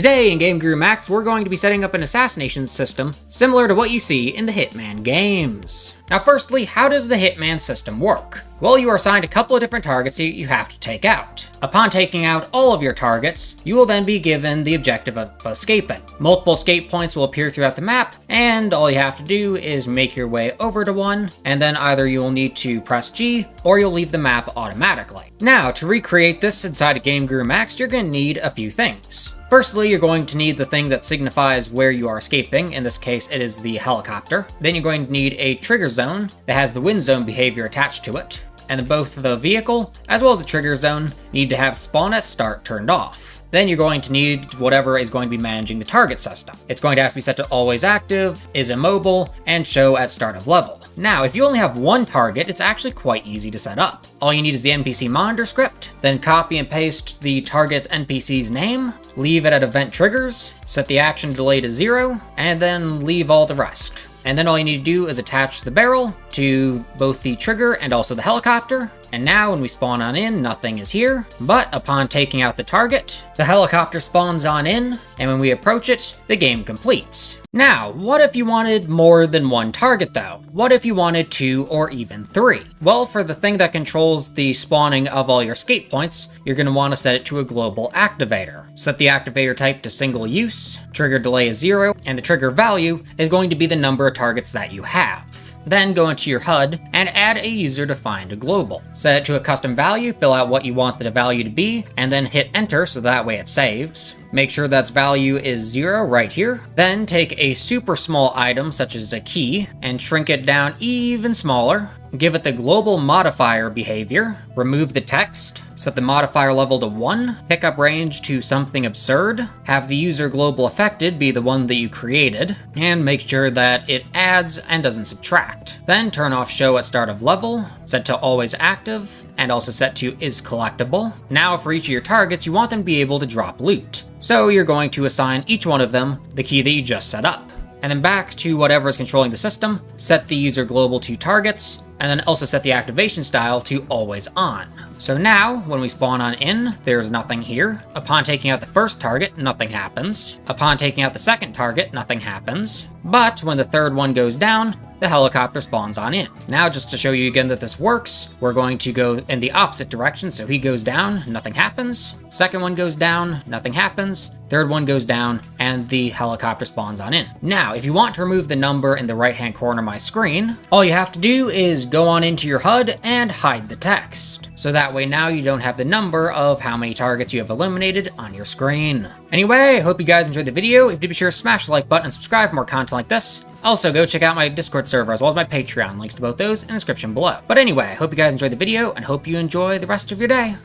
Today in GameGuru Max, we're going to be setting up an assassination system similar to what you see in the Hitman games. Now firstly, how does the Hitman system work? Well, you are assigned a couple of different targets that you have to take out. Upon taking out all of your targets, you will then be given the objective of escaping. Multiple escape points will appear throughout the map, and all you have to do is make your way over to one, and then either you will need to press G, or you'll leave the map automatically. Now, to recreate this inside of GameGuru Max, you're going to need a few things. Firstly, you're going to need the thing that signifies where you are escaping. In this case, it is the helicopter. Then you're going to need a trigger zone that has the wind zone behavior attached to it. And both the vehicle, as well as the trigger zone, need to have spawn at start turned off. Then you're going to need whatever is going to be managing the target system. It's going to have to be set to always active, is immobile, and show at start of level. Now, if you only have one target, it's actually quite easy to set up. All you need is the NPC monitor script, then copy and paste the target NPC's name, leave it at event triggers, set the action delay to 0, and then leave all the rest. And then all you need to do is attach the barrel to both the trigger and also the helicopter. And now when we spawn on in, nothing is here. But upon taking out the target, the helicopter spawns on in, and when we approach it, the game completes. Now, what if you wanted more than one target though? What if you wanted 2 or even 3? Well, for the thing that controls the spawning of all your escape points, you're going to want to set it to a global activator. Set the activator type to single use, trigger delay is 0, and the trigger value is going to be the number of targets that you have. Then go into your HUD and add a user-defined global. Set it to a custom value, fill out what you want the value to be, and then hit enter so that way it saves. Make sure that value is 0 right here. Then take a super small item such as a key and shrink it down even smaller. Give it the global modifier behavior. Remove the text. Set the modifier level to 1, pick up range to something absurd, have the user global affected be the one that you created, and make sure that it adds and doesn't subtract. Then turn off show at start of level, set to always active, and also set to is collectible. Now for each of your targets, you want them to be able to drop loot. So you're going to assign each one of them the key that you just set up. And then back to whatever is controlling the system, set the user global to targets, and then also set the activation style to always on. So now, when we spawn on in, there's nothing here. Upon taking out the first target, nothing happens. Upon taking out the second target, nothing happens. But when the third one goes down, the helicopter spawns on in. Now, just to show you again that this works, we're going to go in the opposite direction. So he goes down, nothing happens. Second one goes down, nothing happens. Third one goes down, and the helicopter spawns on in. Now, if you want to remove the number in the right-hand corner of my screen, all you have to do is go on into your HUD and hide the text. So that way now you don't have the number of how many targets you have eliminated on your screen. Anyway, I hope you guys enjoyed the video. If you did, be sure to smash the like button and subscribe for more content like this. Also, go check out my Discord server as well as my Patreon. Links to both those in the description below. But anyway, I hope you guys enjoyed the video and hope you enjoy the rest of your day.